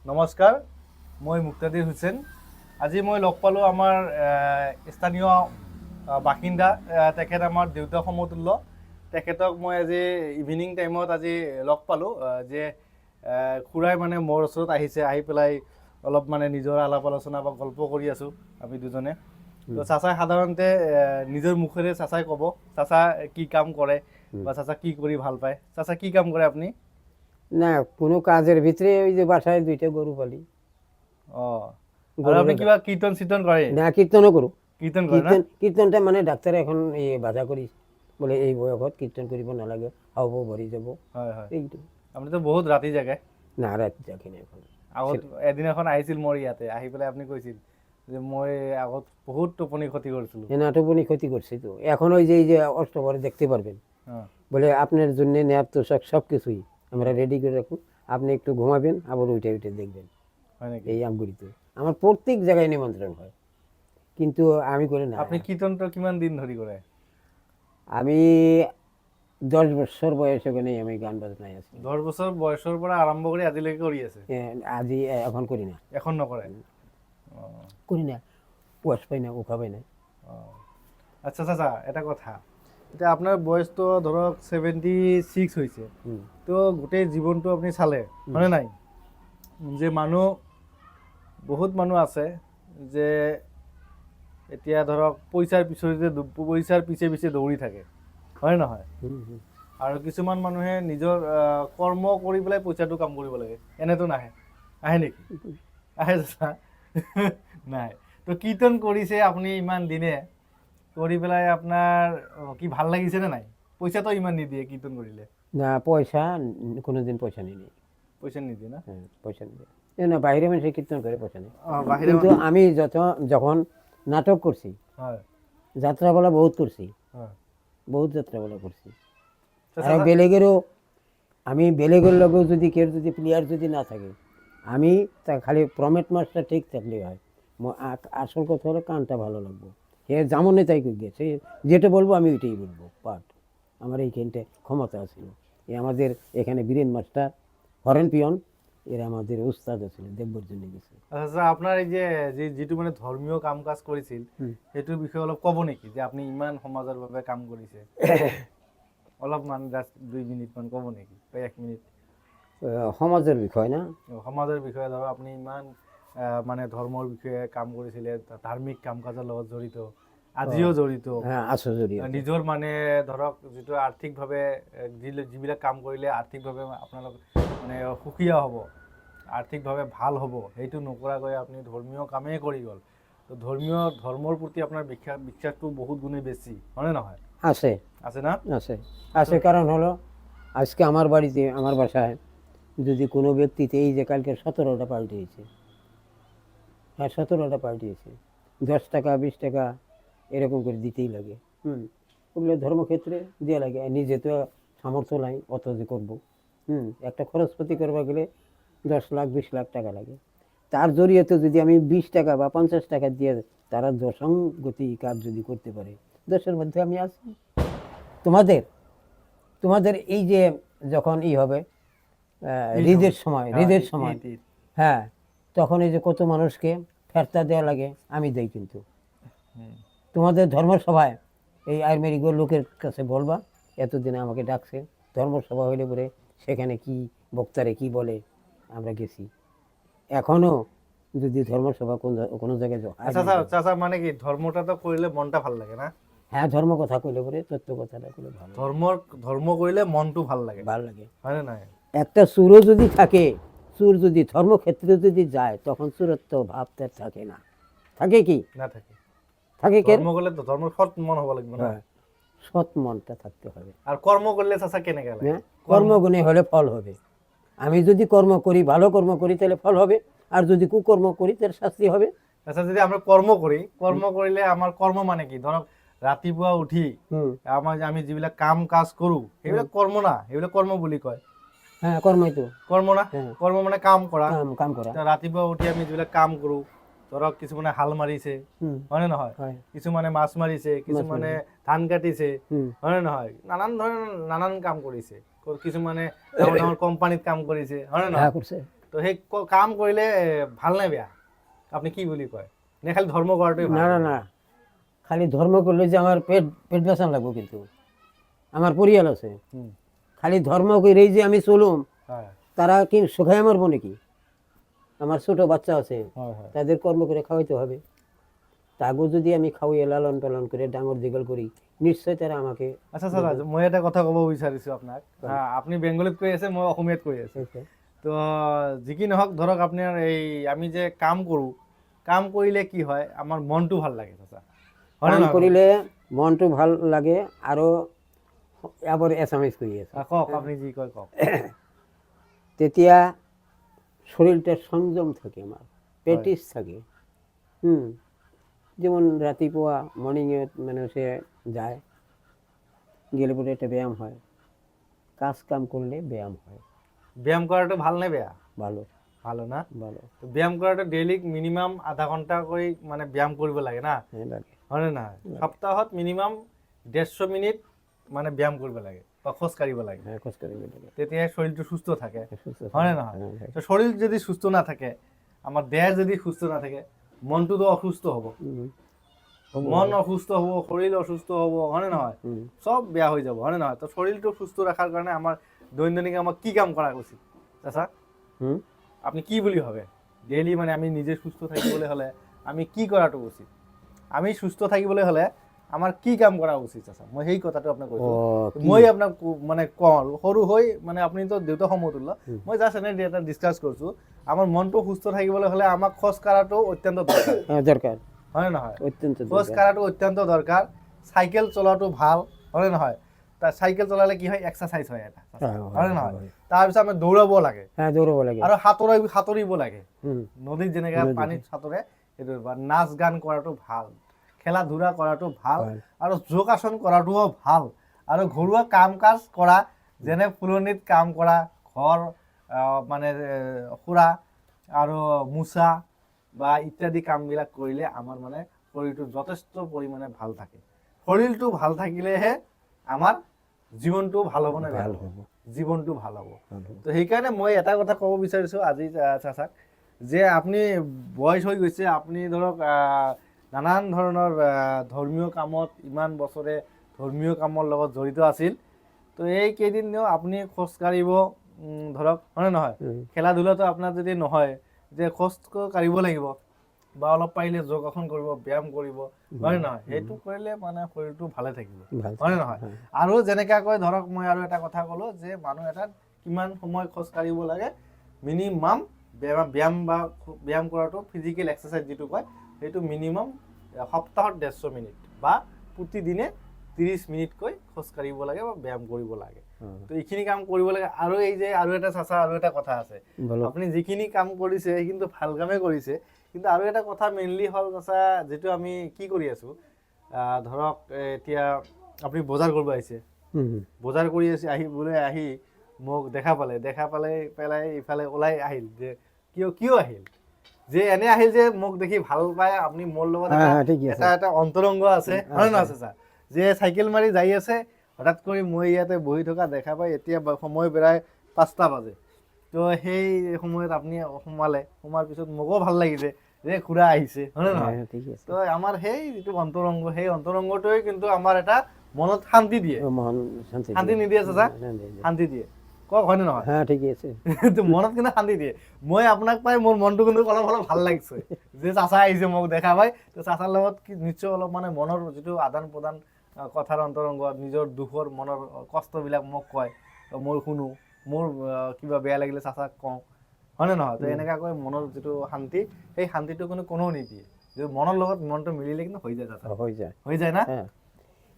নমস্কাৰ, মই মুক্তাদিৰ হুছেইন। আজি মই লগ পালোঁ আমাৰ স্থানীয় বাসিন্দা, তেখেত আমাৰ দেউতা সমতুল্য। তেখেতক মই আজি ইভিনিং টাইমত আজি লগ পালোঁ যে খুৰাই মানে মোৰ ওচৰত আহিছে, আহি পেলাই অলপ মানে নিজৰ আলাপ আলোচনা বা গল্প কৰি আছোঁ আমি দুজনে। তো চাচাই সাধাৰণতে নিজৰ মুখেৰে চাচাই ক'ব চাচা কি কাম কৰে বা চাচা কি কৰি ভাল পায়। চাচা কি কাম কৰে আপুনি? না, কোনো কাজের ভিতরে ওই যে বাসায় 2টা গরু পালি। আর আপনি কিবা কীর্তন চির্তন করে? না, কীর্তনও করো। কীর্তন করে না? কীর্তনটা মানে ডাক্তারে এখন বাধা করি, বলে এই বয়সত কীর্তন কৰিব নালাগে, হাও ভৰি যাব। হয় হয়, এইটো আপুনি তো বহুত ৰাতি জাগে। না, ৰাতি জাগি নাই এখন। আগত এদিন এখন আহিছিল মোৰ ইয়াতে, আহি পেলাই আপুনি কৈছিল যে মই আগত বহুত টোপনি ক্ষতি কৰিছিলোঁ। না, টোপনি ক্ষতি করছি তো। এখন ওই যে অষ্টপরে দেখতে পারবেন, বলে আপনার জন্য ন্যাপ তোষক সব কিছুই আমরা রেডি করে রাখুন, আপনি একটু ঘুমাবেন, আবার উঠে উঠে দেখবেন। হয় নাকি? এই আমগুলিতে আমার প্রত্যেক জায়গায় নিমন্ত্রণ হয়, কিন্তু আমি করি না। আপনি কীর্তনটা কিমান দিন ধৰি কৰে? আমি 10 বছর বয়সে ওখানে আমি গান বাজনায় আছি। 10 বছৰ বয়সৰ পৰা আৰম্ভ কৰি আজিলৈকে কৰি আছে? আজি এখন করি না। এখন নকৰে? করি না, বয়স পাই না, উঠা পাই না। আচ্ছা চাচা, এটা কথা, এতিয়া আপোনাৰ বয়সটো ধৰক 76 হৈছে, তো গোটেই জীৱনটো আপুনি চালে হয়নে নাই? যে মানুহ বহুত মানুহ আছে যে এতিয়া ধৰক পইচাৰ পিছে পিছে দৌৰি থাকে, হয় নহয়? আৰু কিছুমান মানুহে নিজৰ কৰ্ম কৰি পেলাই পইচাটো কাম কৰিব লাগে, এনেতো নাহে। আহে নেকি? আহে চাচা? নাই। তো কীৰ্তন কৰিছে আপুনি ইমান দিনে, কৰি পেলাই আপোনাৰ কি ভাল লাগিছে নে নাই? পইচাটো ইমান নিদিয়ে কীৰ্তন কৰিলে। না, পয়সা কোনোদিন পয়সা নেই। পইচা নিদিয়ে না? পয়সা নেই না, বাইরে মানুষে কীর্তন করে পয়সা নেই। বাহিরে কিন্তু আমি যখন নাটক করছি, হয়, যাত্রাপালা বহুত করছি, হয়, বহুত যাত্রাপালা করছি। চাচা, আর বেলেগেরও, আমি বেলেগের লগেও যদি কেউ যদি প্লেয়ার যদি না থাকে, আমি তা খালি প্রমেট মাস্টার ঠিক থাকলেই হয়। আসল কথা হলো কানটা ভালো লাগবে, সে যেমন তাই করি, সে যেটা বলবো আমি ওইটাই বলবো। পাঠ আমার এইখানটা ক্ষমতা আছে। আমাদের এখানে বীরেন মাস্টার, হরেন পিয়ন, এরা আমাদের উস্তাদ আছিল, দেখবার জন্য গেছে। আচ্ছা, আপোনাৰ এই যে যিটো মানে ধৰ্মীয় কাম কাজ কৰিছিল সেইটোৰ বিষয়ে অলপ ক'ব নেকি, যে আপুনি ইমান সমাজৰ বাবে কাম কৰিছে? অলপমান জাষ্ট 2 মিনিটমান ক'ব নেকি? 1 মিনিট। সমাজের বিষয় না, সমাজৰ বিষয়ে ধৰক আপুনি ইমান মানে ধৰ্মৰ বিষয়ে কাম কৰিছিলে, ধাৰ্মিক কাম কাজৰ লগত জড়িত, আজিও জড়িত। আছো জড়িত। নিজৰ মানে ধৰক যিটো আৰ্থিকভাৱে যিবিলাক কাম কৰিলে আৰ্থিকভাৱে আপোনালোক মানে সুখীয়া হ'ব, আৰ্থিকভাৱে ভাল হ'ব, সেইটো নকৰাকৈ আপুনি ধৰ্মীয় কামেই কৰি গ'ল। তো ধৰ্মৰ প্ৰতি আপোনাৰ বিশ্বাসটো বহুত গুণে বেছি, হয়নে নহয়? আছে আছে না? আছে আছে, কারণ হলো আজকে আমার বাড়িতে, আমার বাসায় যদি কোনো ব্যক্তিতে এই যে কালকে 17টা পাল্টিয়েছে, হ্যাঁ 17টা পাল্টিয়েছে, 10 টাকা 20 টাকা এরকম করে দিতেই লাগে। ওগুলো ধর্মক্ষেত্রে দেওয়া লাগে। নিজে তো সামর্থ্য নাই অত যে করবো। একটা খরচপাতি করবা গেলে 10 লাখ 20 লাখ টাকা লাগে। তার জড়িয়েতে যদি আমি 20 টাকা বা 50 টাকা দিয়ে তারা দশাঙ্গতি কাজ যদি করতে পারে, দশের মধ্যে আমি আছি। তোমাদের এই যে যখন হবে ঈদের সময়, হ্যাঁ, তখন এই যে কত মানুষকে ফেরতা দেওয়া লাগে, আমি দেই। কিন্তু তোমাদের ধর্মসভায় এই আর্মেরিগো লোকের কাছে বলবা, এতদিনে আমাকে ডাকছে, ধর্মসভা হইলে পরে সেখানে কি বক্তারে কি বলে, আমরা গেছি। এখনো যদি ধর্মসভা কোনো জায়গায় চাচা, মানে কি ধর্মটা তো করলে মনটা ভাল লাগে না? হ্যাঁ, ধর্ম কথা কইলে পরে তত্ত্ব কথাটা কইলে ভালো। ধর্ম করলে মনটো ভাল লাগে, হয় না? একটা চুরও যদি থাকে, চুর যদি ধর্মক্ষেত্রে যদি যায়, তখন চুরত্ব ভাব তার থাকে না। থাকে কি না? থাকে। ধর্ম করলে তো ধর্ম সৎ মন হওয়া লাগবে না? সৎ মনটা থাকতে হবে। আর কর্ম করলে চাচা কেনেকে লাগে? কর্মগুণে হলে ফল হবে। আমি যদি কর্ম করি, ভালো কর্ম করি, তাহলে ফল হবে, আর যদি কুকর্ম করি তাহলে শাস্তি হবে। আচ্ছা, যদি আমরা কর্ম করি, কর্ম কৰিলে আমার কর্ম মানে কি? ধরক রাতিপুৱা উঠি আমি যিবিলাক কাম কাজ কৰো, সেইবিলাক কর্ম না? সেইবিলাক কর্ম বুলি কয়। হ্যাঁ, কর্মই তো কর্ম না? কর্ম মানে কাম কৰা। কাম কৰা। ৰাতিপুৱা উঠি আমি যিবিলাক কাম কৰো, ধৰক কিছুমানে হাল মাৰিছে, হয়নে নহয়? কিছুমানে মাছ মাৰিছে, কিছুমানে ধান কাটিছে, হয়নে নহয়? নানান ধৰণৰ নানান কাম কৰিছে। কিছুমানে ডাঙৰ ডাঙৰ কোম্পানীত কাম কৰিছে, হয়নে নহয়? তো তো সেই কাম কৰিলে ভাল নে বেয়া, আপুনি কি বুলি কয়, নে খালি ধৰ্ম কৰাটোৱে ভাল? না না না, খালি ধর্ম করলে যে আমার পেট পেট বাঁচান লাগবো, কিন্তু আমার পরিয়াল আছে। হুম, খালি ধর্ম করেই যে আমি চলুম, হয় তারা কি সুখায় মরবো নাকি? আমার ছোট বাচ্চা আছে, হয় হয়। তাদের কর্ম করে খাওয়াইতে হবে। তাগো যদি আমি খাওয়াই লালন পালন করে ডাঙর দীঘল করি, নিশ্চয় তারা আমাকে আচ্ছা স্যার, মই এটা কথা ক'ব বিচাৰিছোঁ আপোনাক। আপুনি বেংগলীত কৈ আছে, মই অসমীয়াত কৈ আছোঁ। তো যি কি নহওক, ধৰক আপোনাৰ এই আমি যে কাম কৰোঁ, কাম কৰিলে কি হয়, আমাৰ মনটো ভাল লাগে চাচা, হয়নে কাম নহয়? করিলে মনটো ভাল লাগে। আরো আবার এসামিজ করি আছে, কওক, আপুনি যি কয় কওক। তেতিয়া শরীরটা সংযম থাকে, আমার প্র্যাকটিস থাকে। যেমন রাতিপুয়া মর্নিংয়ে মানুষে যায়, গেলে পরে একটা ব্যায়াম হয়, কাজ কাম করলে ব্যায়াম হয়। ব্যায়াম কৰাটো ভাল নে বেয়া? ভালো ভালো না? ভালো, তো ব্যায়াম কৰাটো ডেইলি মিনিমাম আধা ঘণ্টা কৰি মানে ব্যায়াম কৰিব লাগে না, হ্যাঁ লাগে। হয়নে নহয়? সপ্তাহত মিনিমাম 150 মিনিট মানে ব্যায়াম কৰিব লাগে বা খোজ কাঢ়িব লাগে, হ্যাঁ খোঁজ করে লাগে, তেতিয়াহে শৰীৰটো সুস্থ থাকে, সুস্থ হয়নে থাকে। নহয়? হ্যাঁ, তো শৰীৰ যদি সুস্থ নাথাকে, আমাৰ দেহ যদি সুস্থ নাথাকে, মনটোতো অসুস্থ হ'ব, হুম, মন অসুস্থ হ'ব, শৰীৰ অসুস্থ হ'ব, হয়নে নহয়? হুম। চব বেয়া হৈ যাব, হয়নে নহয়? তো শৰীৰটো সুস্থ ৰখাৰ কাৰণে আমাৰ দৈনন্দিন আমাক কি কাম কৰা উচিত চাচা, হুম। আপনি কি বুলি ভাবে? ডেইলি মানে আমি নিজে সুস্থ থাকিবলৈ হ'লে আমি কি কৰাটো উচিত? আমি সুস্থ থাকিবলৈ হ'লে আমাৰ কি কাম কৰা উচিত চাচা? মই সেই কথাটো আপোনাক কৈছোঁ। মই আপোনাক মানে কওঁ, সৰু হৈ মানে আপুনিতো দেউতা সমতুল্য, মই জাষ্ট এনে এটা ডিছকাছ কৰিছোঁ। আমাৰ মনটো সুস্থ থাকিবলৈ হ'লে আমাক খোজ কঢ়াটো অত্যন্ত দৰকাৰ, হ্যাঁ দরকার, হয়নে নহয়? অত্যন্ত খোজ দরকার। কঢ়াটো অত্যন্ত দৰকাৰ। চাইকেল চলোৱাটো ভাল, হয়নে নহয়? তাৰ চাইকেল চলালে কি হয়, এক্সাৰচাইজ হয় এটা, হয়নে নহয়? তাৰপিছত আমি দৌৰাব লাগে, হ্যাঁ দৌড়াবো লাগে। আৰু সাঁতুৰিব লাগে। হুম, নদীত যেনেকৈ পানীত সাঁতোৰে সেইটো, বা নাচ গান কৰাটো ভাল, খেলা ধূলা কৰাটো ভাল, আৰু যোগাসন কৰাটোও ভাল, আৰু ঘৰুৱা কাম কাজ কৰা, যেনে ফুলনিত কাম কৰা, ঘৰ মানে খুৰা আৰু মোচা বা ইত্যাদি কামবিলাক কৰিলে আমাৰ মানে শৰীৰটো যথেষ্ট পৰিমাণে ভাল থাকে। শৰীৰটো ভাল থাকিলেহে আমাৰ জীৱনটো ভাল হ'ব নে বেয়া হ'ব? জীৱনটো ভাল হ'ব। তো সেইকাৰণে মই এটা কথা ক'ব বিচাৰিছোঁ আজি চাচাক, যে আপুনি বয়স হৈ গৈছে, আপুনি ধৰক নানান ধৰণৰ ধৰ্মীয় কামত ইমান বছৰে ধৰ্মীয় কামৰ লগত জড়িত আছিল। তো এই কেইদিনেও আপুনি খোজ কাঢ়িব, ধৰক, হয়নে নহয়? খেলা ধূলাটো আপোনাৰ যদি নহয়, যে খোজ কাঢ়িব লাগিব বা অলপ পাৰিলে যোগাসন কৰিব, ব্যায়াম কৰিব, হয়নে নহয়? সেইটো কৰিলে মানে শৰীৰটো ভালে থাকিব, হয়নে নহয়? আৰু যেনেকৈ ধৰক মই আৰু এটা কথা ক'লোঁ, যে মানুহ এটাত কিমান সময় খোজ কাঢ়িব লাগে, মিনিমাম ব্যায়াম কৰাটো ফিজিকেল এক্সাৰচাইজ যিটো কয়, সেইটো মিনিমাম সপ্তাহত 150 মিনিট বা প্ৰতিদিনে 30 মিনিটকৈ খোজ কাঢ়িব লাগে বা ব্যায়াম কৰিব লাগে। তো এইখিনি কাম কৰিব লাগে। আৰু এই যে আৰু এটা চাচা, আৰু এটা কথা আছে, আপুনি যিখিনি কাম কৰিছে কিন্তু ভাল কামেই কৰিছে, কিন্তু আৰু এটা কথা মেইনলি হ'ল চাচা, যিটো আমি কি কৰি আছোঁ, ধৰক এতিয়া আপুনি বজাৰ কৰিব আহিছে, বজাৰ কৰি আহি মোক দেখা পেলাই ইফালে ওলাই আহিল, যে কিয় আহিল, যে এনে আহিল যে মোক দেখি ভাল পায়, আপুনি মোৰ লগত এটা অন্তৰংগ আছে, হয় নহয় চাচা? যে চাইকেল মাৰি যাই আছে, হঠাৎ কৰি মই ইয়াতে বহি থকা দেখা পাই, এতিয়া সময় প্ৰায় 5টা বাজে। তো সেই সময়ত আপুনি সোমাৰ পিছত মোকো ভাল লাগিছে যে খুৰা আহিছে, হয় নে নহয়? তো আমাৰ সেই যিটো অন্তৰংগ, সেই অন্তৰংগটোৱে কিন্তু আমাৰ এটা মনত শান্তি দিয়ে, শান্তি নিদিয়ে চাচা? শান্তি দিয়ে, কওক, হয়নে নহয়? হ্যাঁ ঠিকই আছে। মনত কিন্তু শান্তি দিয়ে। মই আপোনাক পাই মোৰ মনটো কিন্তু অলপ ভাল লাগিছে, যে চাচা আহিছে মোক দেখা পাই। তো চাচাৰ লগত কি নিশ্চয় অলপ মানে মনৰ যিটো আদান প্ৰদান, কথাৰ অন্তৰংগ, নিজৰ দুখৰ মনৰ কষ্টবিলাক মোক কয়, মই শুনো, মোৰ কিবা বেয়া লাগিলে চাচাক কওঁ, হয়নে নহয়? তো এনেকুৱাকৈ মনৰ যিটো শান্তি, সেই শান্তিটো কিন্তু কোনেও নিদিয়ে, যে মনৰ লগত মনটো মিলিলে কিন্তু হৈ যায় চাচা, হৈ যায় না?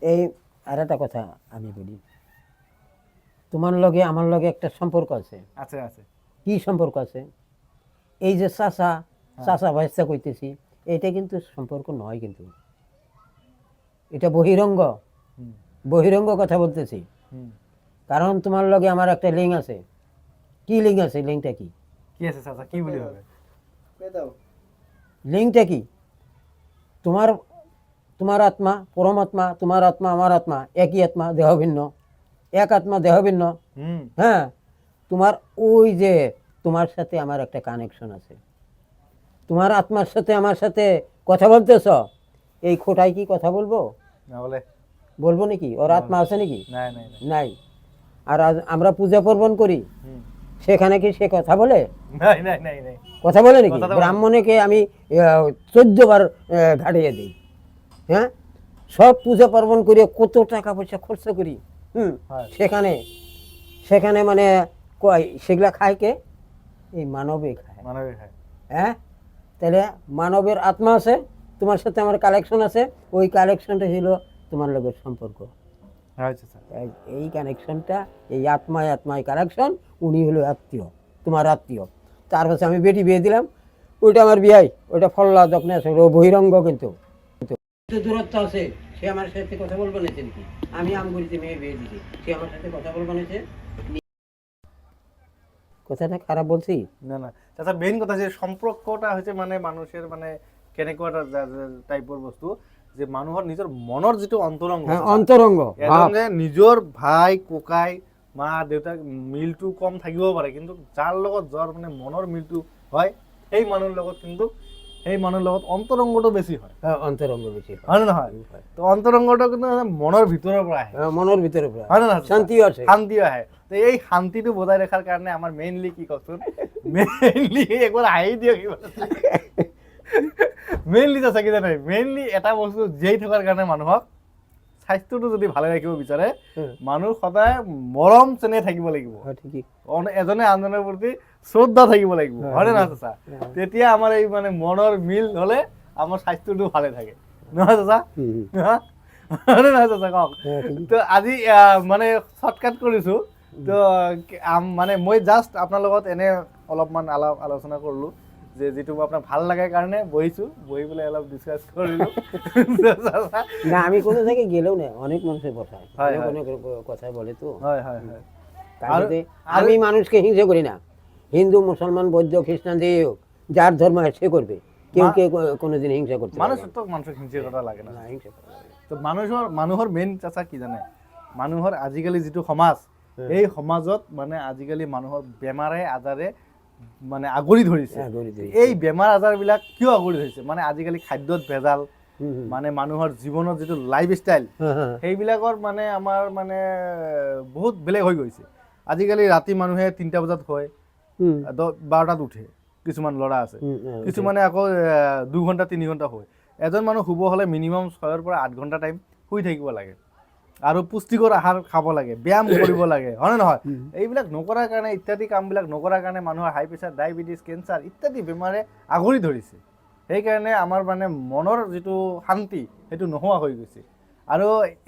এই আর একটা কথা আমি বলি, তোমার লগে আমার লগে একটা সম্পর্ক আছে। আছে আছে। কি সম্পর্ক আছে? এই যে চাচা ভাইসা কইতেছি, এটা কিন্তু সম্পর্ক নয়, কিন্তু এটা বহিরঙ্গ কথা বলতেছি। কারণ তোমার লগে আমার একটা লিঙ্ক আছে। কি লিঙ্ক আছে? লিঙ্কটা কি? কি আছে চাচা, কি বলি হবে? লিঙ্কটা কি? তোমার আত্মা, পরমাত্মা, তোমার আত্মা, আমার আত্মা একই আত্মা, দেহ ভিন্ন, এক আত্মা দেহ ভিন্ন। হ্যাঁ, তোমার ওই যে তোমার সাথে আমার একটা কানেকশন আছে, তোমার আত্মার সাথে আমার সাথে কথা বলতেছ, এই খোটায় কি কথা বলবো? না বলে বলবো নাকি? ওর আত্মা আছে নাকি? নাই নাই নাই নাই। আর আজ আমরা পূজা পার্বণ করি, হুম। সেখানে কি সে কথা বলে? নাই নাই নাই নাই কথা বলে নাকি? কথা তো বলে। ব্রাহ্মণকে আমি 14 বার ঘাটিয়ে দিই, হ্যাঁ, সব পূজা পার্বণ করে কত টাকা পয়সা খরচ করি, হয়। সেখানে সেখানে মানে কয় সেগুলা খায় কে? এই মানবে খায়, মানবে খায়। হ্যাঁ। তাহলে মানবের আত্মা আছে, তোমার সাথে আমার কালেকশন আছে, ওই কালেকশনটা হলো তোমার লোকের সম্পর্ক। আচ্ছা আচ্ছা এই কানেকশনটা, এই আত্মায় আত্মায় কানেকশন, উনি হলো আত্মীয়, তোমার আত্মীয়। তার কাছে আমি বেটি বিয়ে দিলাম, ওইটা আমার বিয়াই, ওইটা ফল্লা দক্ষিণে আছে, ও বহিরঙ্গ, কিন্তু দূরত্ব আছে। সে আমার সাথে কথা বলবে না নাকি? আমি আমগুলিতে মেয়ে বিয়ে দিছি, সে আমার সাথে কথা বলবে না। কথাটা খারাপ বলছি? না না চাচা, মেইন কথা যে সম্পর্কটা হচ্ছে মানে মানুষের মানে কেনেকুৱা টাইপৰ বস্তু যে মানুহৰ নিজৰ মনৰ যিটো অন্তৰংগ, হ্যাঁ, অন্তরঙ্গ এজন যে নিজৰ ভাই ককাই মা দেউতাক মিলটো কম থাকিব পাৰে, কিন্তু যাৰ লগত যাৰ মানে মনৰ মিলটো হয় সেই মানুহৰ লগত কিন্তু সেই মানুহৰ লগত অন্তৰংগটো বেছি হয়, হ্যাঁ, অন্তরঙ্গ বেশি হয়। হয় নে নহয়? তো অন্তৰংগটো কিন্তু মনৰ ভিতৰৰ পৰা আহে, হ্যাঁ, মনের ভিতরে পুরা হয় নে নহয়? শান্তি আছে। শান্তি আহে। তো এই শান্তিটো বজাই ৰখাৰ কাৰণে আমাৰ মেইনলি কি কওকচোন, মেইনলি একবাৰ হাঁহি দিয়ক, মেইনলি চাচা কি জানে, মেইনলি এটা বস্তু জীয়াই থকাৰ কাৰণে মানুহক স্বাস্থ্যটো যদি ভালে ৰাখিব বিচাৰে, মানুহ সদায় মৰম চেনেহ থাকিব লাগিব, হ্যাঁ, ঠিকই। এজনে আনজনৰ প্ৰতি শ্ৰদ্ধা থাকিব লাগিব, হয় নে নহয় চাচা? তেতিয়া আমাৰ এই মানে মনৰ মিল হলে আমাৰ স্বাস্থ্যটো ভালে থাকে, নহয় চাচা? হা? হয় নে নহয় চাচা কওক? হ্যাঁ, ঠিকই। তো আজি মানে শৰ্টকাট কৰিছো, তো মানে মই জাষ্ট আপোনাৰ লগত এনে অলপমান আলোচনা কৰিলো, যে যিটো আপোনাক ভাল লাগে কাৰণে বহিছো, বহি পেলাই অলপ ডিসকাস কৰিলো। না, আমি কোনো জায়গায় গেলেও না, অনেক মানুষের কথায় হয়, অনেক হয়। অনেক কথায় বলে তো। হয় হয় হয় তার মধ্যে আমি মানুষকে হিংসা করি না, হিন্দু মুসলমান বৌদ্ধ খ্রিস্টান যে হোক, যার ধর্ম সে করবে, কেউ কেউ কোনোদিন হিংসা করতে পারে মানুষের তো মানুষের হিংসা করা লাগে না। না, হিংসা করা লাগে না। তো মানুহৰ মেইন চাচা কি জানে, মানুহৰ আজিকালি যিটো সমাজ, এই সমাজত মানে আজিকালি মানুহৰ বেমাৰে আজাৰে মানে আগুৰি ধৰিছে। হ্যাঁ, গড়ি দিয়েছে। এই বেমাৰ আজাৰবিলাক কিয় আগুৰি ধৰিছে? মানে আজিকালি খাদ্যত ভেজাল, হুম, হুম। মানে মানুহৰ জীৱনৰ যিটো লাইফ ষ্টাইল, হ্যাঁ, হ্যাঁ। সেইবিলাকৰ মানে আমাৰ মানে বহুত বেলেগ হৈ গৈছে। আজিকালি ৰাতি মানুহে 3টা বজাত হয়, হুম, 12টাত উঠে, কিছুমান ল'ৰা আছে, হুম, হ্যাঁ, কিছুমানে আকৌ 2 ঘণ্টা 3 ঘণ্টা হয়। এজন মানুহ শুব হ'লে মিনিমাম 6ৰ পৰা 8 ঘণ্টা টাইম শুই থাকিব লাগে, আৰু পুষ্টিকৰ আহাৰ খাব লাগে, ব্যায়াম কৰিব লাগে, হয় নে নহয়? এইবিলাক নকৰাৰ কাৰণে, ইত্যাদি কামবিলাক নকৰাৰ কাৰণে মানুহৰ হাই প্ৰেছাৰ, ডায়েবেটিছ, কেঞ্চাৰ ইত্যাদি বেমাৰে আগুৰি ধৰিছে। সেইকাৰণে আমাৰ মানে মনৰ যিটো শান্তি সেইটো নোহোৱা হৈ গৈছে। আৰু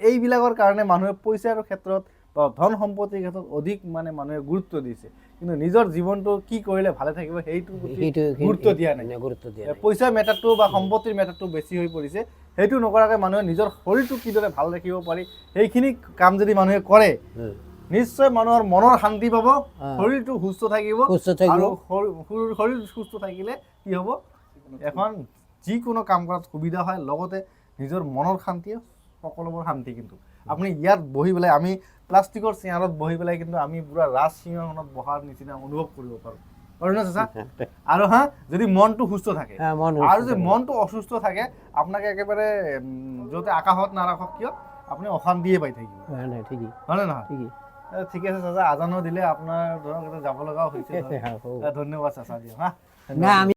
এইবিলাকৰ কাৰণে মানুহে পইচাৰ ক্ষেত্ৰত বা ধন সম্পত্তিৰ ক্ষেত্ৰত অধিক মানে মানুহে গুৰুত্ব দিছে, কিন্তু নিজৰ জীৱনটো কি কৰিলে ভালে থাকিব সেইটোৰ প্ৰতি গুৰুত্ব দিয়া নাই। গুরুত্ব দিয়ে পইচাৰ মেটাৰটো বা সম্পত্তিৰ মেটাৰটো বেছি হৈ পৰিছে। সেইটো নকৰাকৈ মানুহে নিজৰ শৰীৰটো কিদৰে ভাল ৰাখিব পাৰি সেইখিনি কাম যদি মানুহে কৰে, নিশ্চয় মানুহৰ মনৰ শান্তি পাব, শৰীৰটো সুস্থ থাকিব, সুস্থ থাকিব। আৰু শৰীৰ সুস্থ থাকিলে কি হ'ব, এখন যিকোনো কাম কৰাত সুবিধা হয়, লগতে নিজৰ মনৰ শান্তিয়ে সকলোবোৰ শান্তি। কিন্তু আপুনি ইয়াত বহি পেলাই, আমি প্লাষ্টিকৰ চেয়াৰত বহি পেলাই কিন্তু আমি পুৰা ৰাজসিংহাসনত বহাৰ নিচিনা অনুভৱ কৰিব পাৰোঁ, হয় নে চাচা? আৰু যদি মনটো সুস্থ থাকে, হ্যাঁ, মন আৰু যদি মনটো অসুস্থ থাকে, আপোনাকে একেবাৰে য'তে আকাশত নাৰাখক কিয় আপুনি অশান্তিয়ে পাই থাকিব, হ্যাঁ, না, ঠিকই হয় নে নহয়? ঠিকই। ঠিক আছে চাচা, আজানো দিলে আপোনাৰ ধৰক এটা যাব লগাও হৈছে। হ্যাঁ, হোক। ধন্যবাদ চাচা দিয়ক। না, আমি